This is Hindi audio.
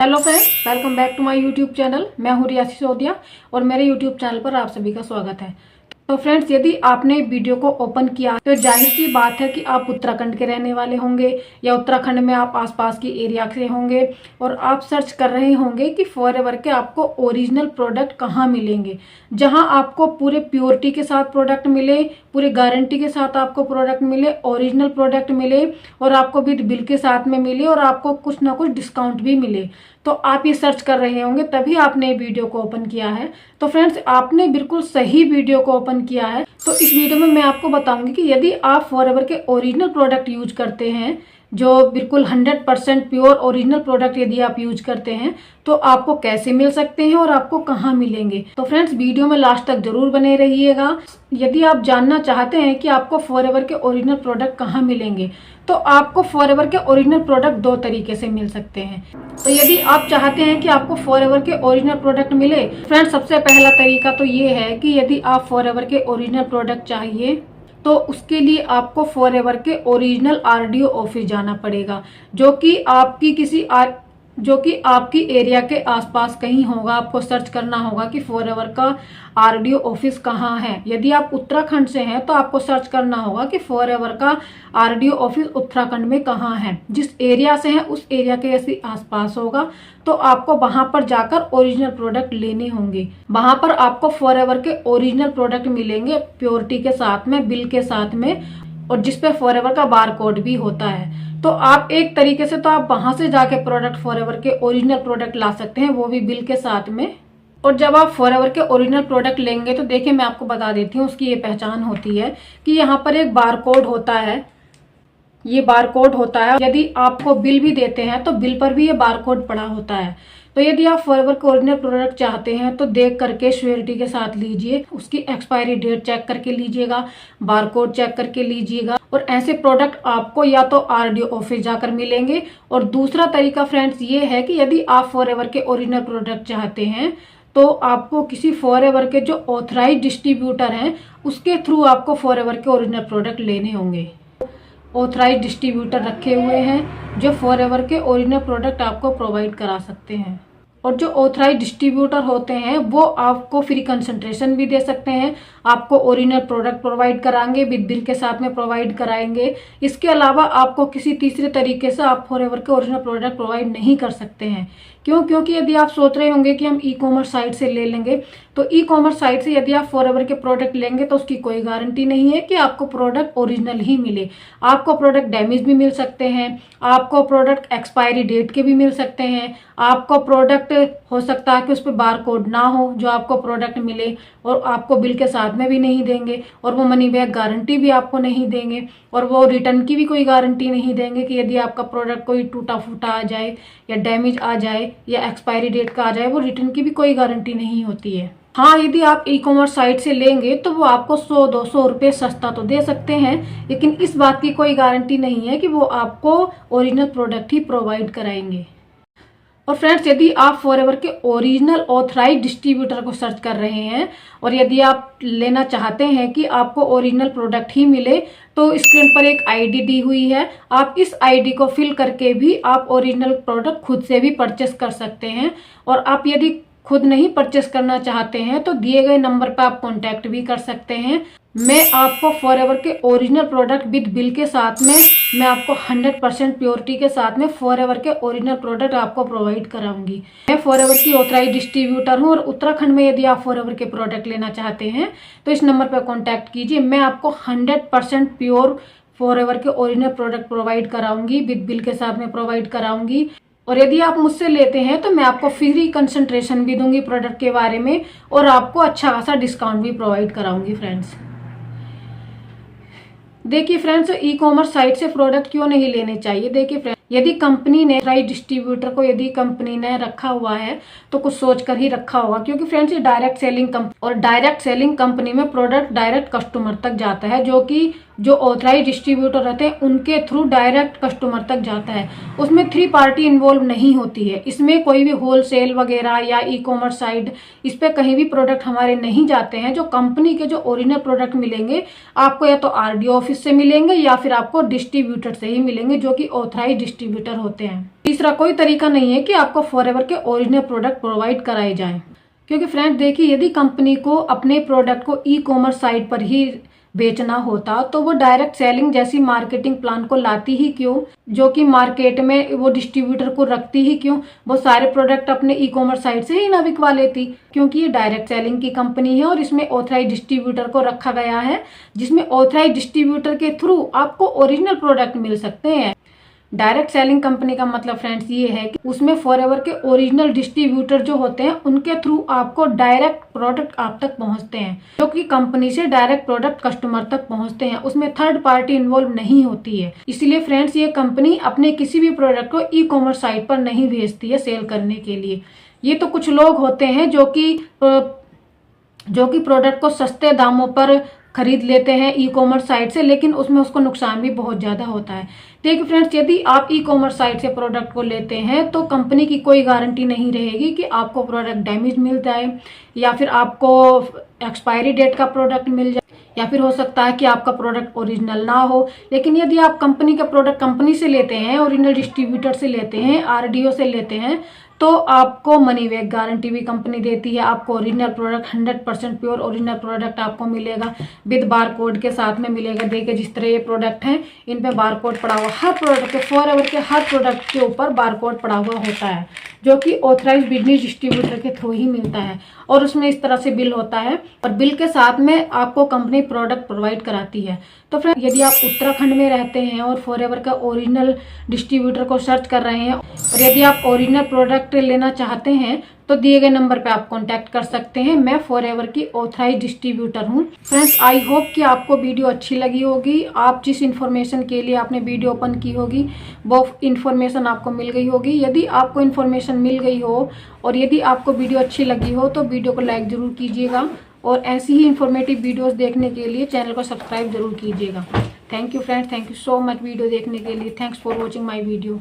Hello friends, welcome back to my YouTube channel. मैं हूँ रिया सिसोदिया और मेरे यूट्यूब चैनल पर आप सभी का स्वागत है। तो फ्रेंड्स, यदि आपने वीडियो को ओपन किया तो जाहिर सी बात है कि आप उत्तराखंड के रहने वाले होंगे या उत्तराखंड में आप आसपास की एरिया से होंगे और आप सर्च कर रहे होंगे कि फॉरएवर के आपको ओरिजिनल प्रोडक्ट कहाँ मिलेंगे, जहां आपको पूरे प्योरिटी के साथ प्रोडक्ट मिले, पूरी गारंटी के साथ आपको प्रोडक्ट मिले, ओरिजिनल प्रोडक्ट मिले और आपको विद बिल के साथ में मिले और आपको कुछ ना कुछ डिस्काउंट भी मिले। तो आप ये सर्च कर रहे होंगे, तभी आपने वीडियो को ओपन किया है। तो फ्रेंड्स, आपने बिल्कुल सही वीडियो को ओपन किया है। तो इस वीडियो में मैं आपको बताऊंगी कि यदि आप फॉरएवर के ओरिजिनल प्रोडक्ट यूज करते हैं, जो बिल्कुल 100% प्योर ओरिजिनल प्रोडक्ट यदि आप यूज करते हैं, तो आपको कैसे मिल सकते हैं और आपको कहाँ मिलेंगे। तो फ्रेंड्स, वीडियो में लास्ट तक जरूर बने रहिएगा। यदि आप जानना चाहते हैं कि आपको फॉरएवर के ओरिजिनल प्रोडक्ट कहाँ मिलेंगे, तो आपको फॉरएवर के ओरिजिनल प्रोडक्ट दो तरीके से मिल सकते हैं। तो यदि आप चाहते हैं कि आपको फॉरएवर के ओरिजिनल प्रोडक्ट मिले, फ्रेंड्स, सबसे पहला तरीका तो ये है कि यदि आप फॉरएवर के ओरिजिनल प्रोडक्ट चाहिए तो उसके लिए आपको फॉरएवर के ओरिजिनल आरडीओ ऑफिस जाना पड़ेगा, जो कि आपकी एरिया के आसपास कहीं होगा। आपको सर्च करना होगा कि फॉरएवर का आरडीओ ऑफिस कहाँ है। यदि आप उत्तराखंड से हैं तो आपको सर्च करना होगा कि फॉरएवर का आरडीओ ऑफिस उत्तराखंड में कहाँ है। जिस एरिया से है उस एरिया के ऐसे आसपास होगा, तो आपको वहां पर जाकर ओरिजिनल प्रोडक्ट लेने होंगे। वहां पर आपको फॉरएवर के ओरिजिनल प्रोडक्ट मिलेंगे प्योरिटी के साथ में, बिल के साथ में, और जिसपे फॉरएवर का बार कोड भी होता है। तो आप एक तरीके से तो आप वहां से जाके प्रोडक्ट फॉरएवर के ओरिजिनल प्रोडक्ट ला सकते हैं, वो भी बिल के साथ में। और जब आप फॉरएवर के ओरिजिनल प्रोडक्ट लेंगे तो देखिए, मैं आपको बता देती हूँ उसकी ये पहचान होती है कि यहाँ पर एक बार कोड होता है। ये बार कोड होता है। यदि आपको बिल भी देते हैं तो बिल पर भी ये बार कोड पड़ा होता है। तो यदि आप फॉरएवर के ओरिजिनल प्रोडक्ट चाहते हैं तो देख करके श्योरिटी के साथ लीजिए, उसकी एक्सपायरी डेट चेक करके लीजिएगा, बार कोड चेक करके लीजिएगा। और ऐसे प्रोडक्ट आपको या तो आरडीओ ऑफिस जाकर मिलेंगे, और दूसरा तरीका फ्रेंड्स ये है कि यदि आप फॉरएवर के ओरिजिनल प्रोडक्ट चाहते हैं तो आपको किसी फॉरएवर के जो ऑथराइज डिस्ट्रीब्यूटर हैं उसके थ्रू आपको फॉरएवर के ओरिजिनल प्रोडक्ट लेने होंगे। ऑथराइज डिस्ट्रीब्यूटर रखे हुए हैं जो फॉरएवर के ओरिजिनल प्रोडक्ट आपको प्रोवाइड करा सकते हैं। और जो ऑथराइज डिस्ट्रीब्यूटर होते हैं वो आपको फ्री कंसंट्रेशन भी दे सकते हैं, आपको ओरिजिनल प्रोडक्ट प्रोवाइड कराएंगे, विद बिल के साथ में प्रोवाइड कराएंगे। इसके अलावा आपको किसी तीसरे तरीके से आप फॉरएवर के ओरिजिनल प्रोडक्ट प्रोवाइड नहीं कर सकते हैं। क्योंकि यदि आप सोच रहे होंगे कि हम ई कॉमर्स साइट से ले लेंगे, तो ई कॉमर्स साइट से यदि आप फॉरएवर के प्रोडक्ट लेंगे तो उसकी कोई गारंटी नहीं है कि आपको प्रोडक्ट ओरिजिनल ही मिले। आपको प्रोडक्ट डैमेज भी मिल सकते हैं, आपको प्रोडक्ट एक्सपायरी डेट के भी मिल सकते हैं, आपको प्रोडक्ट हो सकता है कि उस पर बार कोड ना हो जो आपको प्रोडक्ट मिले, और आपको बिल के साथ में भी नहीं देंगे, और वो मनी बैक गारंटी भी आपको नहीं देंगे, और वो रिटर्न की भी कोई गारंटी नहीं देंगे कि यदि आपका प्रोडक्ट कोई टूटा फूटा आ जाए या डैमेज आ जाए या एक्सपायरी डेट का आ जाए, वो रिटर्न की भी कोई गारंटी नहीं होती है। हाँ, यदि आप ई कॉमर्स साइट से लेंगे तो वो आपको 100-200 रुपये सस्ता तो दे सकते हैं, लेकिन इस बात की कोई गारंटी नहीं है कि वो आपको ओरिजिनल प्रोडक्ट ही प्रोवाइड कराएंगे। और फ्रेंड्स, यदि आप फॉरएवर के ओरिजिनल ऑथराइज डिस्ट्रीब्यूटर को सर्च कर रहे हैं और यदि आप लेना चाहते हैं कि आपको ओरिजिनल प्रोडक्ट ही मिले, तो स्क्रीन पर एक आईडी दी हुई है। आप इस आईडी को फिल करके भी आप ओरिजिनल प्रोडक्ट खुद से भी परचेस कर सकते हैं। और आप यदि खुद नहीं परचेस करना चाहते हैं तो दिए गए नंबर पर आप कांटेक्ट भी कर सकते हैं। मैं आपको फॉरएवर के ओरिजिनल प्रोडक्ट विद बिल के साथ में, मैं आपको 100% प्योरिटी के साथ में फॉरएवर के ओरिजिनल प्रोडक्ट आपको प्रोवाइड कराऊंगी। मैं फॉरएवर की ऑथराइज डिस्ट्रीब्यूटर हूं, और उत्तराखंड में यदि आप फॉरएवर के प्रोडक्ट लेना चाहते हैं तो इस नंबर पर कॉन्टैक्ट कीजिए। मैं आपको 100% प्योर फॉरएवर के ओरिजिनल प्रोडक्ट प्रोवाइड कराऊंगी, विद बिल के साथ में प्रोवाइड कराऊंगी। और यदि आप मुझसे लेते हैं तो मैं आपको फ्री कंसंट्रेशन भी दूंगी प्रोडक्ट के बारे में, और आपको अच्छा खासा डिस्काउंट भी प्रोवाइड कराऊंगी। फ्रेंड्स, देखिए फ्रेंड्स, ई कॉमर्स साइट से प्रोडक्ट क्यों नहीं लेने चाहिए। देखिए फ्रेंड्स, यदि कंपनी ने राइट डिस्ट्रीब्यूटर को यदि कंपनी ने रखा हुआ है तो कुछ सोच कर ही रखा होगा, क्योंकि फ्रेंड्स ये डायरेक्ट सेलिंग कंपनी, और डायरेक्ट सेलिंग कंपनी में प्रोडक्ट डायरेक्ट कस्टमर तक जाता है, जो कि जो ऑथराइज डिस्ट्रीब्यूटर रहते हैं उनके थ्रू डायरेक्ट कस्टमर तक जाता है। उसमें 3 पार्टी इन्वॉल्व नहीं होती है। इसमें कोई भी होलसेल वगैरह या ई कॉमर्स साइट, इस पे कहीं भी प्रोडक्ट हमारे नहीं जाते हैं। जो कंपनी के जो ओरिजिनल प्रोडक्ट मिलेंगे आपको या तो आरडीओ ऑफिस से मिलेंगे या फिर आपको डिस्ट्रीब्यूटर से ही मिलेंगे, जो कि ऑथराइज डिस्ट्रीब्यूटर होते हैं। तीसरा कोई तरीका नहीं है कि आपको फॉरएवर के ओरिजिनल प्रोडक्ट प्रोवाइड कराए जाएं, क्योंकि फ्रेंड्स देखिए, यदि कंपनी को अपने प्रोडक्ट को ई कॉमर्स साइट पर ही बेचना होता तो वो डायरेक्ट सेलिंग जैसी मार्केटिंग प्लान को लाती ही क्यों, जो कि मार्केट में वो डिस्ट्रीब्यूटर को रखती ही क्यों। वो सारे प्रोडक्ट अपने ई कॉमर्स साइट से ही ना बिकवा लेती, क्योंकि ये डायरेक्ट सेलिंग की कंपनी है और इसमें ऑथराइज डिस्ट्रीब्यूटर को रखा गया है, जिसमें ऑथराइज डिस्ट्रीब्यूटर के थ्रू आपको ओरिजिनल प्रोडक्ट मिल सकते हैं। डायरेक्ट सेलिंग कंपनी का मतलब फ्रेंड्स ये है कि उसमें फॉरएवर के ओरिजिनल डिस्ट्रीब्यूटर जो होते हैं उनके थ्रू आपको डायरेक्ट प्रोडक्ट आप तक पहुंचते हैं, जो कि कंपनी से डायरेक्ट प्रोडक्ट कस्टमर तक पहुंचते हैं। उसमें थर्ड पार्टी इन्वॉल्व नहीं होती है। इसलिए फ्रेंड्स ये कंपनी अपने किसी भी प्रोडक्ट को ई कॉमर्स साइट पर नहीं भेजती है सेल करने के लिए। ये तो कुछ लोग होते हैं जो कि प्रोडक्ट को सस्ते दामों पर खरीद लेते हैं ई कॉमर्स साइट से, लेकिन उसमें उसको नुकसान भी बहुत ज़्यादा होता है। देखिए फ्रेंड्स, यदि आप ई कॉमर्स साइट से प्रोडक्ट को लेते हैं तो कंपनी की कोई गारंटी नहीं रहेगी कि आपको प्रोडक्ट डैमेज मिल जाए या फिर आपको एक्सपायरी डेट का प्रोडक्ट मिल जाए, या फिर हो सकता है कि आपका प्रोडक्ट ओरिजिनल ना हो। लेकिन यदि आप कंपनी का प्रोडक्ट कंपनी से लेते हैं, ओरिजिनल डिस्ट्रीब्यूटर से लेते हैं, आरडीओ से लेते हैं, तो आपको मनी बैक गारंटी भी कंपनी देती है। आपको original product 100% pure original product आपको मिलेगा, विद बार कोड के साथ में मिलेगा। देखिए जिस तरह ये प्रोडक्ट हैं इन पे बार कोड पड़ा हुआ, हर प्रोडक्ट के फॉरएवर के हर प्रोडक्ट के ऊपर बार कोड पड़ा हुआ होता है, जो कि ऑथराइज बिजनेस डिस्ट्रीब्यूटर के थ्रू ही मिलता है। और उसमें इस तरह से बिल होता है और बिल के साथ में आपको कंपनी प्रोडक्ट प्रोवाइड कराती है। तो फ्रेंड, यदि आप उत्तराखंड में रहते हैं और फॉरएवर का ओरिजिनल डिस्ट्रीब्यूटर को सर्च कर रहे हैं और यदि आप ओरिजिनल प्रोडक्ट लेना चाहते हैं तो दिए गए नंबर पे आप कांटेक्ट कर सकते हैं। मैं फॉरएवर की ऑथराइज डिस्ट्रीब्यूटर हूं। फ्रेंड्स, आई होप कि आपको वीडियो अच्छी लगी होगी। आप जिस इन्फॉर्मेशन के लिए आपने वीडियो ओपन की होगी वो इन्फॉर्मेशन आपको मिल गई होगी। यदि आपको इन्फॉर्मेशन मिल गई हो और यदि आपको वीडियो अच्छी लगी हो तो वीडियो को लाइक जरूर कीजिएगा और ऐसी ही इन्फॉर्मेटिव वीडियोस देखने के लिए चैनल को सब्सक्राइब जरूर कीजिएगा। Thank you friends, thank you so much video देखने के लिए। Thanks for watching my video.